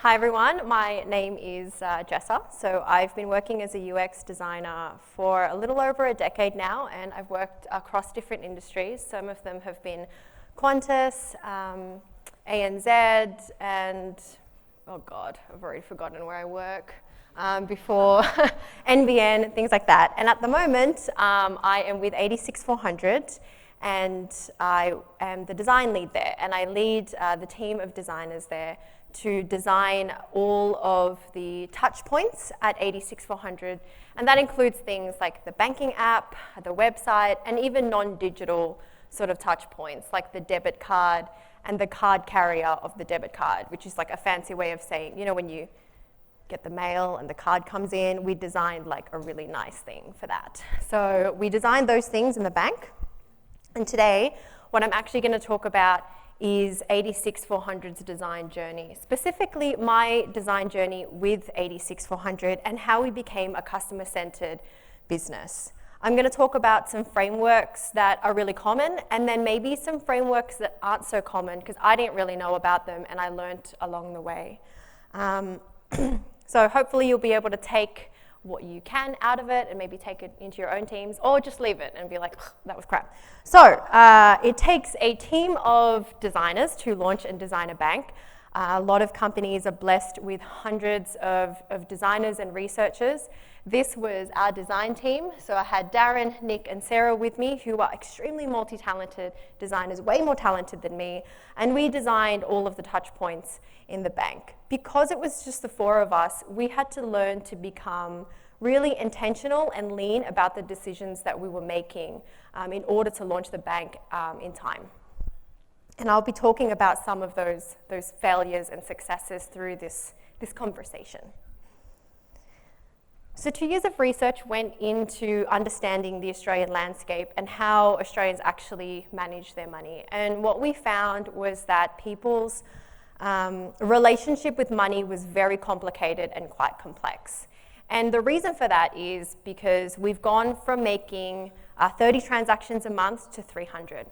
Hi everyone, my name is Jessa. So I've been working as a UX designer for a little over a decade now, and I've worked across different industries. Some of them have been Qantas, ANZ, and oh God, I've already forgotten where I work before, NBN, things like that. And at the moment, I am with 86400, and I am the design lead there, and I lead the team of designers there to design all of the touch points at 86400, and that includes things like the banking app, the website, and even non-digital sort of touch points like the debit card and the card carrier of the debit card, which is like a fancy way of saying, you know, when you get the mail and the card comes in, we designed like a really nice thing for that. So we designed those things in the bank, and today what I'm actually going to talk about is 86400's design journey, specifically my design journey with 86400 and how we became a customer-centered business. I'm going to talk about some frameworks that are really common, and then maybe some frameworks that aren't so common because I didn't really know about them and I learned along the way. So hopefully you'll be able to take what you can out of it and maybe take it into your own teams, or just leave it and be like, that was crap. So it takes a team of designers to launch and design a bank. A lot of companies are blessed with hundreds of designers and researchers. This was our design team. So I had Darren, Nick, and Sarah with me, who are extremely multi-talented designers, way more talented than me. And we designed all of the touch points in the bank. Because it was just the four of us, we had to learn to become really intentional and lean about the decisions that we were making in order to launch the bank in time. And I'll be talking about some of those failures and successes through this conversation. So 2 years of research went into understanding the Australian landscape and how Australians actually manage their money. And what we found was that people's relationship with money was very complicated and quite complex. And the reason for that is because we've gone from making 30 transactions a month to 300.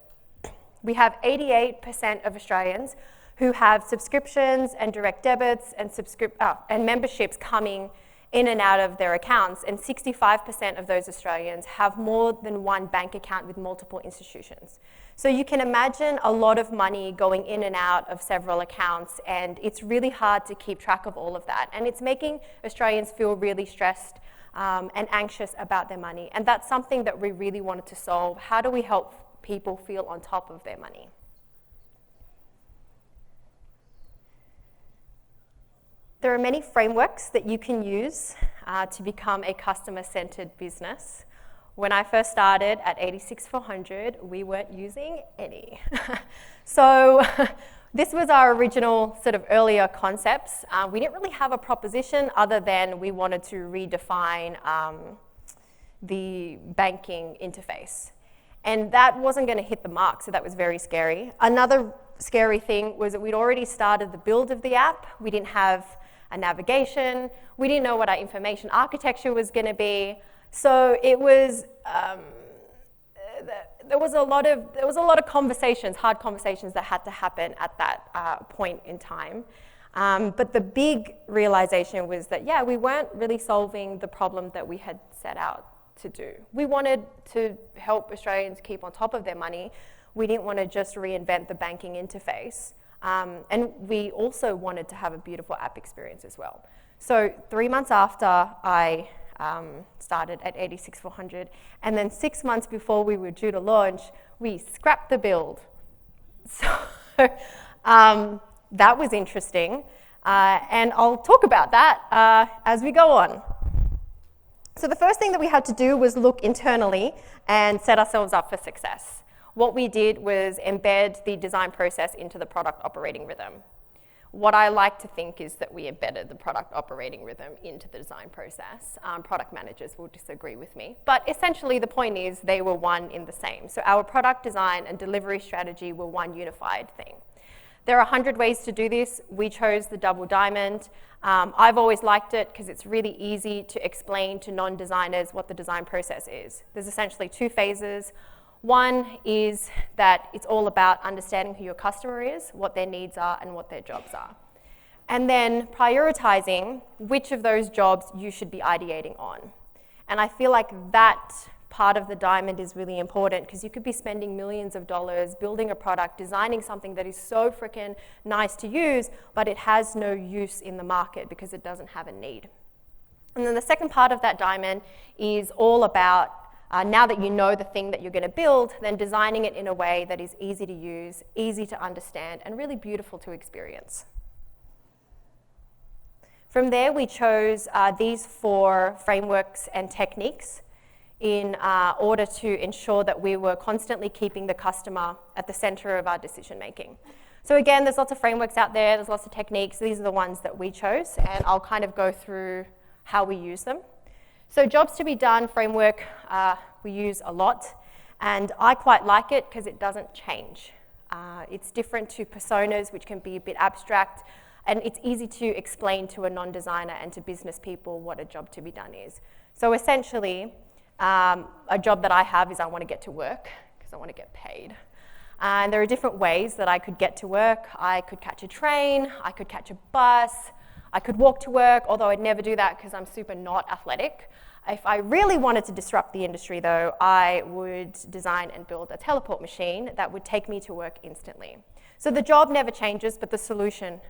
We have 88% of Australians who have subscriptions and direct debits and memberships coming in and out of their accounts, and 65% of those Australians have more than one bank account with multiple institutions. So you can imagine a lot of money going in and out of several accounts, and it's really hard to keep track of all of that. And it's making Australians feel really stressed and anxious about their money. And that's something that we really wanted to solve. How do we help people feel on top of their money? There are many frameworks that you can use to become a customer-centered business. When I first started at 86400, we weren't using any. So this was our original sort of earlier concepts. We didn't really have a proposition other than we wanted to redefine the banking interface. And that wasn't going to hit the mark, so that was very scary. Another scary thing was that we'd already started the build of the app. We didn't have a navigation. We didn't know what our information architecture was going to be. So it was there was a lot of conversations, hard conversations that had to happen at that point in time. But the big realization was that we weren't really solving the problem that we had set out to do. We wanted to help Australians keep on top of their money. We didn't want to just reinvent the banking interface. And we also wanted to have a beautiful app experience as well. So 3 months after I started at 86400, and then 6 months before we were due to launch, we scrapped the build. So that was interesting, and I'll talk about that as we go on. So the first thing that we had to do was look internally and set ourselves up for success. What we did was embed the design process into the product operating rhythm. What I like to think is that we embedded the product operating rhythm into the design process. Product managers will disagree with me, but essentially the point is they were one in the same. So our product design and delivery strategy were one unified thing. There are 100 ways to do this. We chose the double diamond. I've always liked it because it's really easy to explain to non-designers what the design process is. There's essentially 2 phases. One is that it's all about understanding who your customer is, what their needs are, and what their jobs are. and then prioritizing which of those jobs you should be ideating on. And I feel like that part of the diamond is really important because you could be spending millions of dollars building a product, designing something that is so freaking nice to use, but it has no use in the market because it doesn't have a need. And then the second part of that diamond is all about now that you know the thing that you're going to build, then designing it in a way that is easy to use, easy to understand, and really beautiful to experience. From there, we chose these 4 frameworks and techniques in order to ensure that we were constantly keeping the customer at the center of our decision making. So again, there's lots of frameworks out there, there's lots of techniques. These are the ones that we chose, and I'll kind of go through how we use them. So jobs to be done framework we use a lot, and I quite like it because it doesn't change. It's different to personas, which can be a bit abstract, and it's easy to explain to a non-designer and to business people what a job to be done is. So essentially, a job that I have is I want to get to work because I want to get paid. And there are different ways that I could get to work. I could catch a train, I could catch a bus, I could walk to work, although I'd never do that because I'm super not athletic. If I really wanted to disrupt the industry though, I would design and build a teleport machine that would take me to work instantly. So the job never changes, but the solution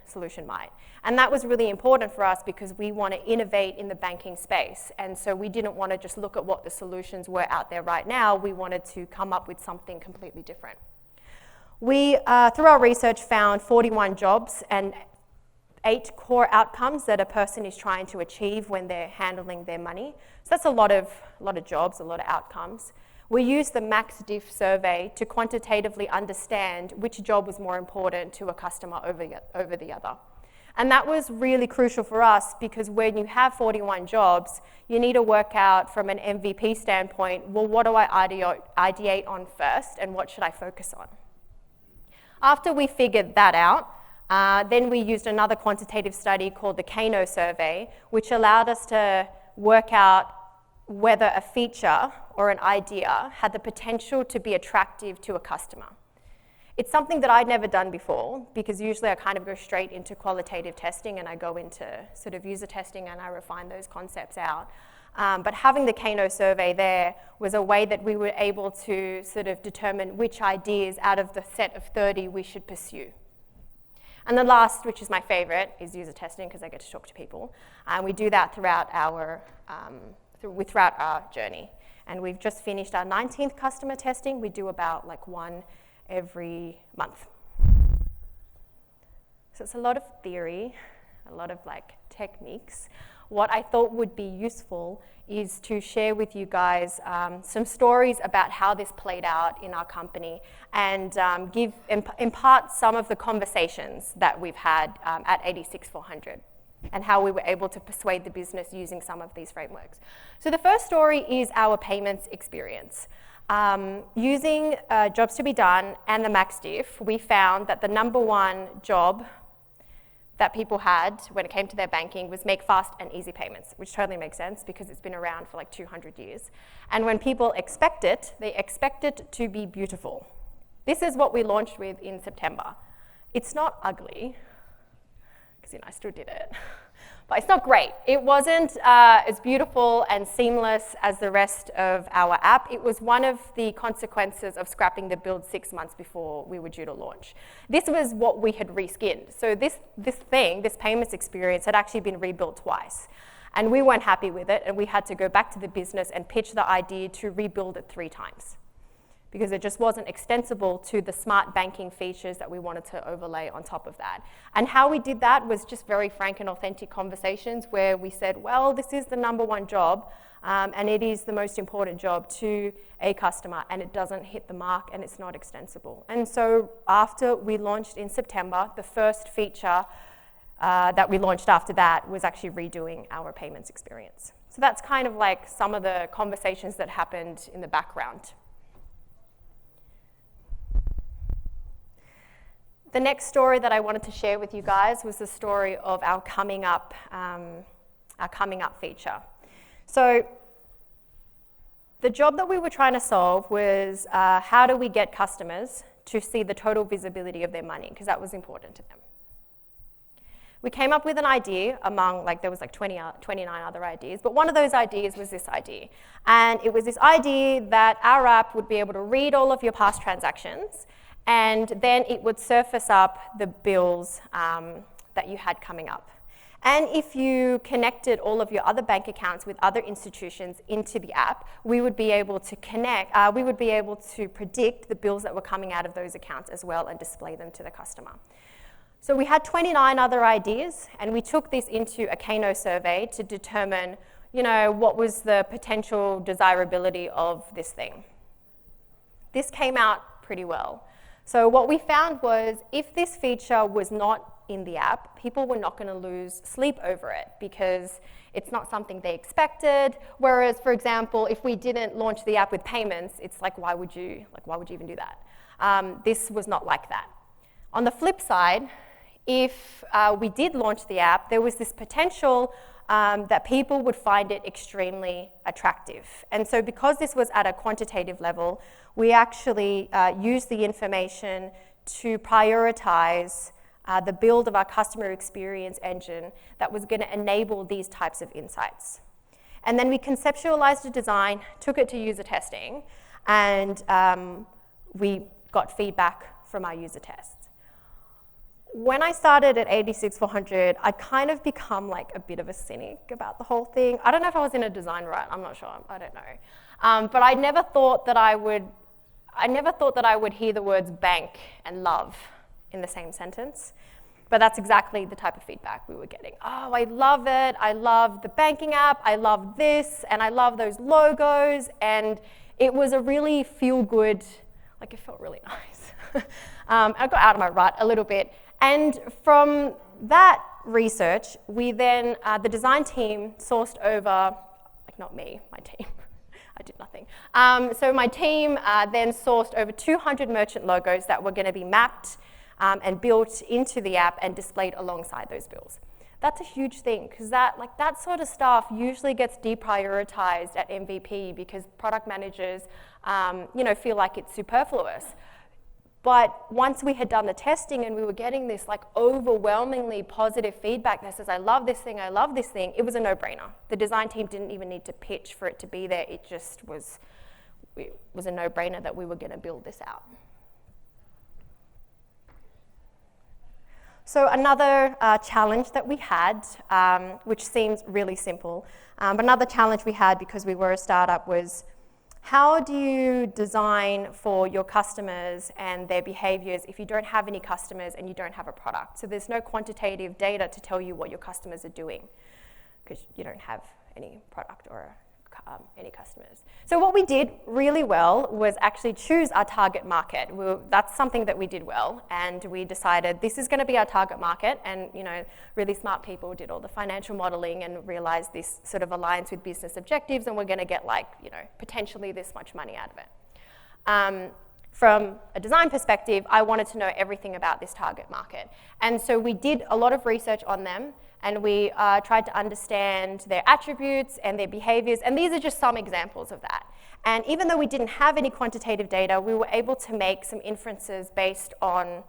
might. And that was really important for us because we want to innovate in the banking space. And so we didn't want to just look at what the solutions were out there right now. We wanted to come up with something completely different. We, through our research, found 41 jobs and 8 core outcomes that a person is trying to achieve when they're handling their money. So that's a lot of jobs, a lot of outcomes. We used the MaxDiff survey to quantitatively understand which job was more important to a customer over the other. And that was really crucial for us because when you have 41 jobs, you need to work out from an MVP standpoint, well, what do I ideate on first and what should I focus on? After we figured that out, then we used another quantitative study called the Kano survey, which allowed us to work out whether a feature or an idea had the potential to be attractive to a customer. It's something that I'd never done before because usually I kind of go straight into qualitative testing and I go into sort of user testing and I refine those concepts out. But having the Kano survey there was a way that we were able to sort of determine which ideas out of the set of 30 we should pursue. And the last, which is my favorite, is user testing because I get to talk to people. And we do that throughout our journey. And we've just finished our 19th customer testing. We do about like 1 every month. So it's a lot of theory, a lot of like techniques. What I thought would be useful is to share with you guys some stories about how this played out in our company and impart some of the conversations that we've had at 86400 and how we were able to persuade the business using some of these frameworks. So the first story is our payments experience. Using jobs to be done and the MaxDiff, we found that the #1 job that people had when it came to their banking was make fast and easy payments, which totally makes sense because it's been around for like 200 years. And when people expect it, they expect it to be beautiful. This is what we launched with in September. It's not ugly, because I still did it, but it's not great. It wasn't as beautiful and seamless as the rest of our app. It was one of the consequences of scrapping the build 6 months before we were due to launch. This was what we had reskinned. So this payments experience had actually been rebuilt twice. And we weren't happy with it, and we had to go back to the business and pitch the idea to rebuild it 3 times. Because it just wasn't extensible to the smart banking features that we wanted to overlay on top of that. And how we did that was just very frank and authentic conversations where we said, well, this is the #1 job, and it is the most important job to a customer, and it doesn't hit the mark, and it's not extensible. And so after we launched in September, the first feature that we launched after that was actually redoing our payments experience. So that's kind of like some of the conversations that happened in the background. The next story that I wanted to share with you guys was the story of our coming up feature. So the job that we were trying to solve was how do we get customers to see the total visibility of their money, because that was important to them. We came up with an idea among, there was 29 other ideas, but one of those ideas was this idea. And it was this idea that our app would be able to read all of your past transactions, and then it would surface up the bills that you had coming up. And if you connected all of your other bank accounts with other institutions into the app, we would be able to predict the bills that were coming out of those accounts as well and display them to the customer. So we had 29 other ideas, and we took this into a Kano survey to determine, what was the potential desirability of this thing. This came out pretty well. So what we found was if this feature was not in the app, people were not going to lose sleep over it because it's not something they expected. Whereas, for example, if we didn't launch the app with payments, it's why would you even do that? This was not like that. On the flip side, if we did launch the app, there was this potential that people would find it extremely attractive. And so because this was at a quantitative level, we actually used the information to prioritize the build of our customer experience engine that was going to enable these types of insights. And then we conceptualized a design, took it to user testing, and we got feedback from our user tests. When I started at 86400, I'd kind of become a bit of a cynic about the whole thing. I don't know if I was in a design rut, I'm not sure, I don't know. But I never thought that I would hear the words bank and love in the same sentence. But that's exactly the type of feedback we were getting. Oh, I love it, I love the banking app, I love this, and I love those logos, and it was a really feel-good, it felt really nice. I got out of my rut a little bit. And from that research, we then, the design team sourced over, not me, my team, I did nothing. So my team then sourced over 200 merchant logos that were going to be mapped and built into the app and displayed alongside those bills. That's a huge thing because that sort of stuff usually gets deprioritized at MVP because product managers feel like it's superfluous. But once we had done the testing and we were getting this overwhelmingly positive feedback that says, I love this thing, it was a no-brainer. The design team didn't even need to pitch for it to be there. It just was a no-brainer that we were going to build this out. So another challenge that we had, which seems really simple, but another challenge we had because we were a startup was, how do you design for your customers and their behaviors if you don't have any customers and you don't have a product? So there's no quantitative data to tell you what your customers are doing because you don't have any product or any customers. So what we did really well was actually choose our target market. That's something that we did well, and we decided this is going to be our target market, and really smart people did all the financial modeling and realized this sort of aligns with business objectives, and we're going to get potentially this much money out of it. From a design perspective, I wanted to know everything about this target market, and so we did a lot of research on them. And we tried to understand their attributes and their behaviors, and these are just some examples of that. And even though we didn't have any quantitative data, we were able to make some inferences based on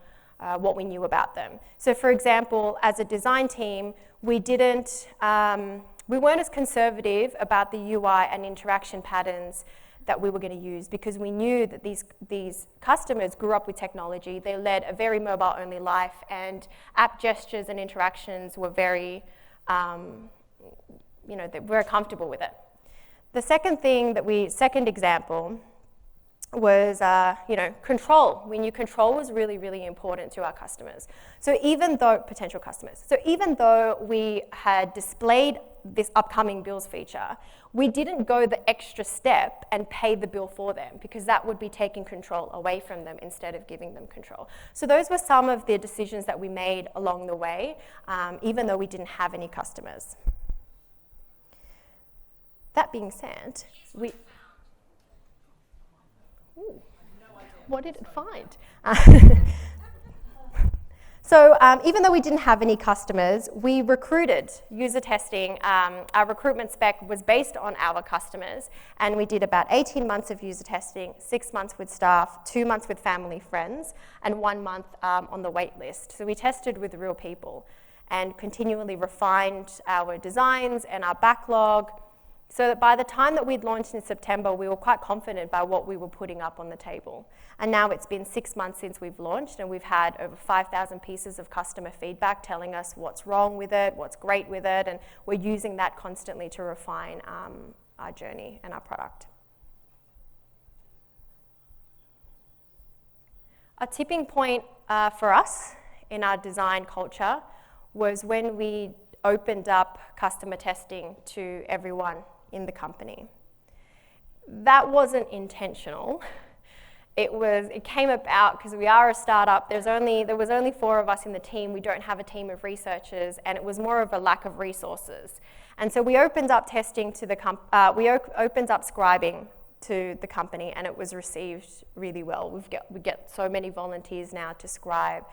what we knew about them. So for example, as a design team, we weren't as conservative about the UI and interaction patterns that we were going to use because we knew that these customers grew up with technology. They led a very mobile-only life, and app gestures and interactions were very, they were comfortable with it. The second example was, control. We knew control was really, really important to our customers. So even though, potential customers, so even though we had displayed this upcoming bills feature, we didn't go the extra step and pay the bill for them because that would be taking control away from them instead of giving them control. So those were some of the decisions that we made along the way, even though we didn't have any customers. That being said, what did it find? So even though we didn't have any customers, we recruited user testing. Our recruitment spec was based on our customers, and we did about 18 months of user testing, 6 months with staff, 2 months with family friends, and 1 month on the wait list. So we tested with real people. and continually refined our designs and our backlog, so that by the time that we'd launched in September, we were quite confident by what we were putting up on the table. And now it's been 6 months since we've launched, and we've had over 5,000 pieces of customer feedback telling us what's wrong with it, what's great with it, and we're using that constantly to refine our journey and our product. A tipping point for us in our design culture was when we opened up customer testing to everyone in the company. That wasn't intentional. It came about because we are a startup. There was only 4 of us in the team. We don't have a team of researchers, and it was more of a lack of resources. And so we opened up testing to we opened up scribing to the company, and it was received really well. We get so many volunteers now to scribe.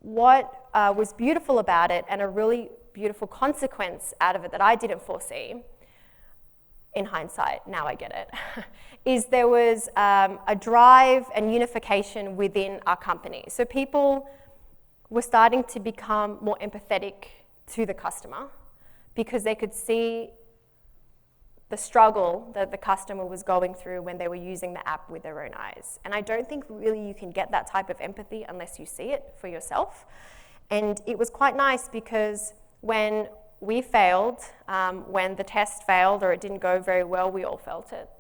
What was beautiful about it, and a really beautiful consequence out of it that I didn't foresee, in hindsight, now I get it, is there was a drive and unification within our company. So people were starting to become more empathetic to the customer because they could see the struggle that the customer was going through when they were using the app with their own eyes. And I don't think really you can get that type of empathy unless you see it for yourself. And it was quite nice because when we failed, when the test failed or it didn't go very well, we all felt it.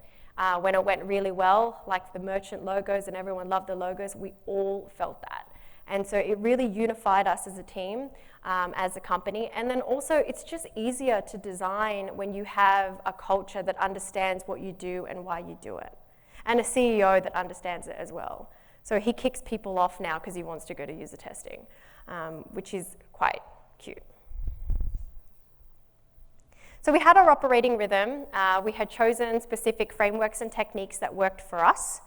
When it went really well, like the merchant logos and everyone loved the logos, we all felt that. And so it really unified us as a team, as a company. And then also it's just easier to design when you have a culture that understands what you do and why you do it. And a CEO that understands it as well. So he kicks people off now because he wants to go to user testing, which is quite cute. So we had our operating rhythm. We had chosen specific frameworks and techniques that worked for us.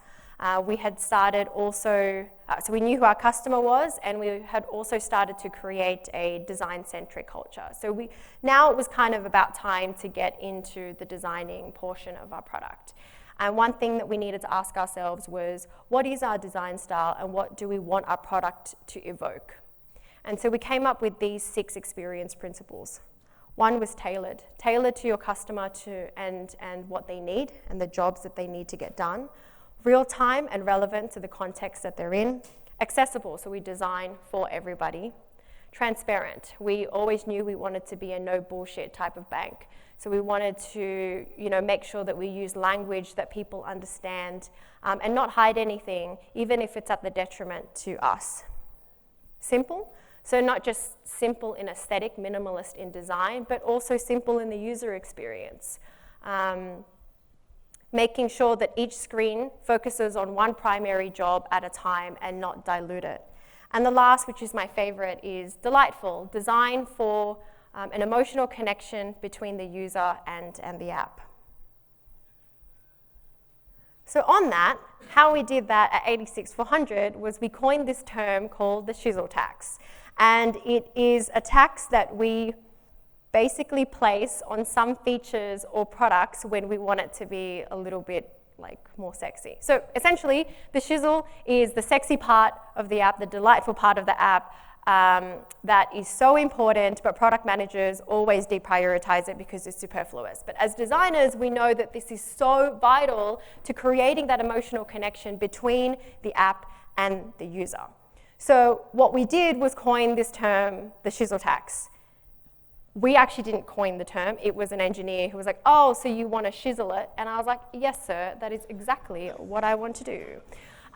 We had started also, so we knew who our customer was, and we had also started to create a design-centric culture. So now it was kind of about time to get into the designing portion of our product. And one thing that we needed to ask ourselves was, what is our design style and what do we want our product to evoke? And so we came up with these 6 experience principles. One was tailored to your customer and what they need and the jobs that they need to get done. Real-time and relevant to the context that they're in. Accessible, so we design for everybody. Transparent, we always knew we wanted to be a no bullshit type of bank. So we wanted to, make sure that we use language that people understand and not hide anything, even if it's at the detriment to us. Simple. So not just simple in aesthetic, minimalist in design, but also simple in the user experience. Making sure that each screen focuses on one primary job at a time and not dilute it. And the last, which is my favorite, is delightful. Design for an emotional connection between the user and the app. So on that, how we did that at 86400 was we coined this term called the shizzle tax. And it is a tax that we basically place on some features or products when we want it to be a little bit more sexy. So essentially, the shizzle is the sexy part of the app, the delightful part of the app that is so important, but product managers always deprioritize it because it's superfluous. But as designers, we know that this is so vital to creating that emotional connection between the app and the user. So what we did was coin this term, the shizzle tax. We actually didn't coin the term. It was an engineer who was like, oh, so you want to shizzle it? And I was like, yes, sir, that is exactly what I want to do.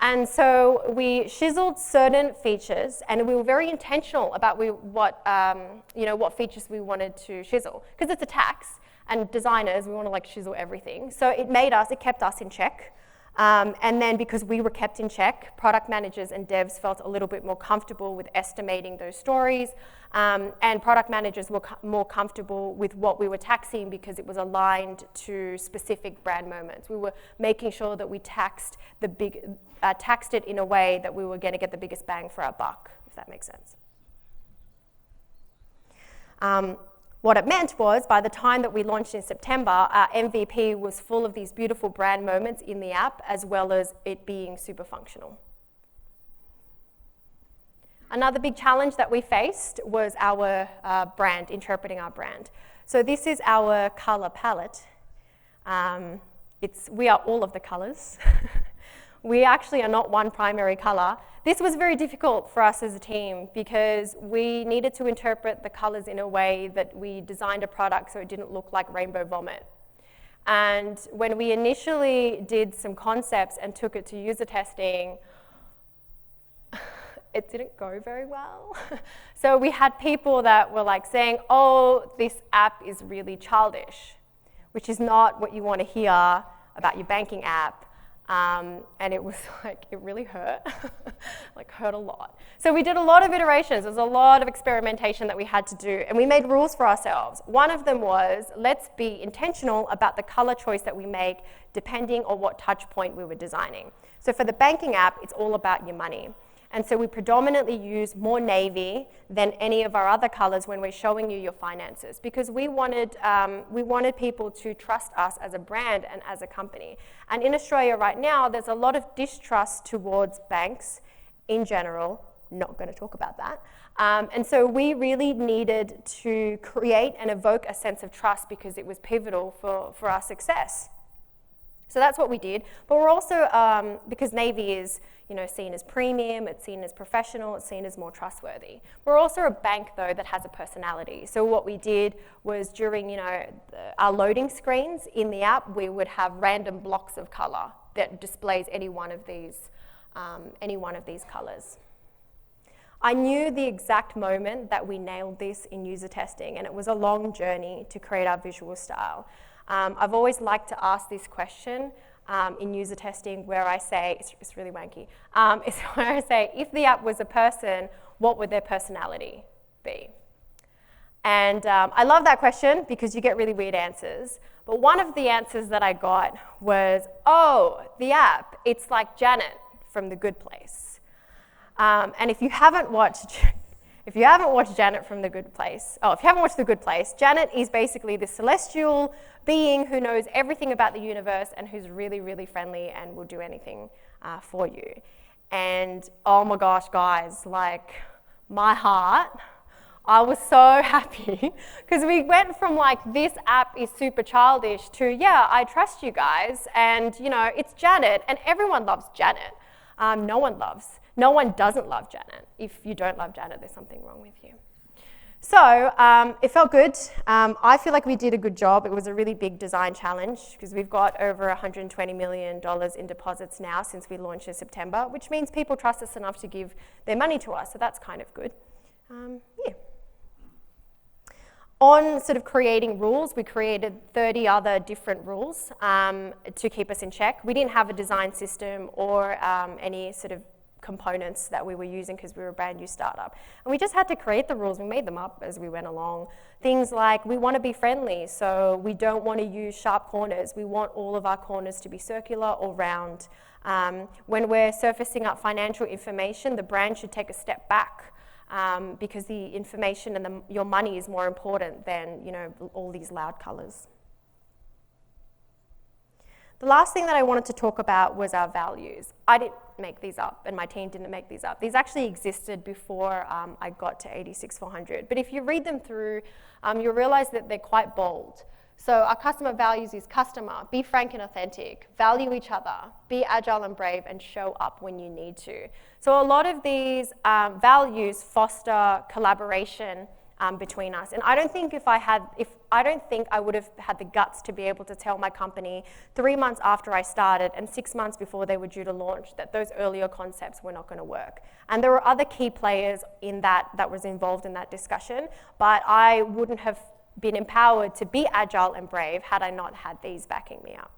And so we shizzled certain features, and we were very intentional about what features we wanted to shizzle, because it's a tax, and designers, we want to shizzle everything. So it kept us in check. And then because we were kept in check, product managers and devs felt a little bit more comfortable with estimating those stories, and product managers were more comfortable with what we were taxing because it was aligned to specific brand moments. We were making sure that we taxed it in a way that we were going to get the biggest bang for our buck, if that makes sense. What it meant was, by the time that we launched in September, our MVP was full of these beautiful brand moments in the app, as well as it being super functional. Another big challenge that we faced was our brand, interpreting our brand. So this is our color palette. We are all of the colors. We actually are not one primary color. This was very difficult for us as a team because we needed to interpret the colors in a way that we designed a product so it didn't look like rainbow vomit. And when we initially did some concepts and took it to user testing, it didn't go very well. So we had people that were like saying, oh, this app is really childish, which is not what you want to hear about your banking app. And it was like, it really hurt, like hurt a lot. So we did a lot of iterations. There was a lot of experimentation that we had to do, and we made rules for ourselves. One of them was, let's be intentional about the color choice that we make depending on what touch point we were designing. So for the banking app, it's all about your money. And so we predominantly use more navy than any of our other colors when we're showing you your finances, because we wanted people to trust us as a brand and as a company. And in Australia right now, there's a lot of distrust towards banks in general. Not going to talk about that. And so we really needed to create and evoke a sense of trust because it was pivotal for our success. So that's what we did. But we're also, because navy is seen as premium, it's seen as professional, it's seen as more trustworthy. We're also a bank, though, that has a personality. So what we did was during our loading screens in the app, we would have random blocks of color that displays any one of these colors. I knew the exact moment that we nailed this in user testing, and it was a long journey to create our visual style. I've always liked to ask this question in user testing where I say, it's really wanky, it's where I say, if the app was a person, what would their personality be? And I love that question because you get really weird answers. But one of the answers that I got was, oh, the app, it's like Janet from The Good Place. And if you haven't watched Janet from The Good Place, Janet is basically this celestial being who knows everything about the universe and who's really, really friendly and will do anything for you. And oh my gosh, guys, like my heart, I was so happy because we went from like, this app is super childish to, yeah, I trust you guys. And it's Janet and everyone loves Janet. No one doesn't love Janet. If you don't love Janet, there's something wrong with you. So it felt good. I feel like we did a good job. It was a really big design challenge because we've got over $120 million in deposits now since we launched in September, which means people trust us enough to give their money to us. So that's kind of good. Yeah. On sort of creating rules, we created 30 other different rules to keep us in check. We didn't have a design system or any sort of components that we were using because we were a brand new startup. And we just had to create the rules. We made them up as we went along. Things like we want to be friendly, so we don't want to use sharp corners. We want all of our corners to be circular or round. When we're surfacing up financial information, the brand should take a step back because the information and your money is more important than all these loud colors. The last thing that I wanted to talk about was our values. I didn't make these up, and my team didn't make these up. These actually existed before I got to 86400. But if you read them through, you'll realize that they're quite bold. So our customer values is customer, be frank and authentic, value each other, be agile and brave, and show up when you need to. So a lot of these values foster collaboration between us. And I don't think I would have had the guts to be able to tell my company 3 months after I started and 6 months before they were due to launch that those earlier concepts were not going to work. And there were other key players in that was involved in that discussion, but I wouldn't have been empowered to be agile and brave had I not had these backing me up.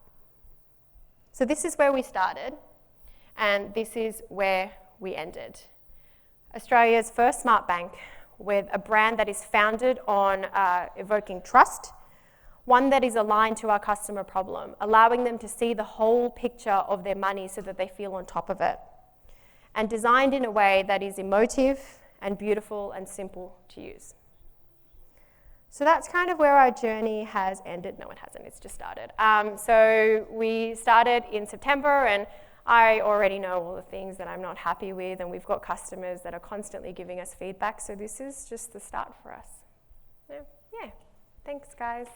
So this is where we started, and this is where we ended. Australia's first smart bank, with a brand that is founded on evoking trust, one that is aligned to our customer problem, allowing them to see the whole picture of their money so that they feel on top of it, and designed in a way that is emotive and beautiful and simple to use. So that's kind of where our journey has ended. No, it hasn't, it's just started. So we started in September, and I already know all the things that I'm not happy with, and we've got customers that are constantly giving us feedback, so this is just the start for us. Yeah. Thanks, guys.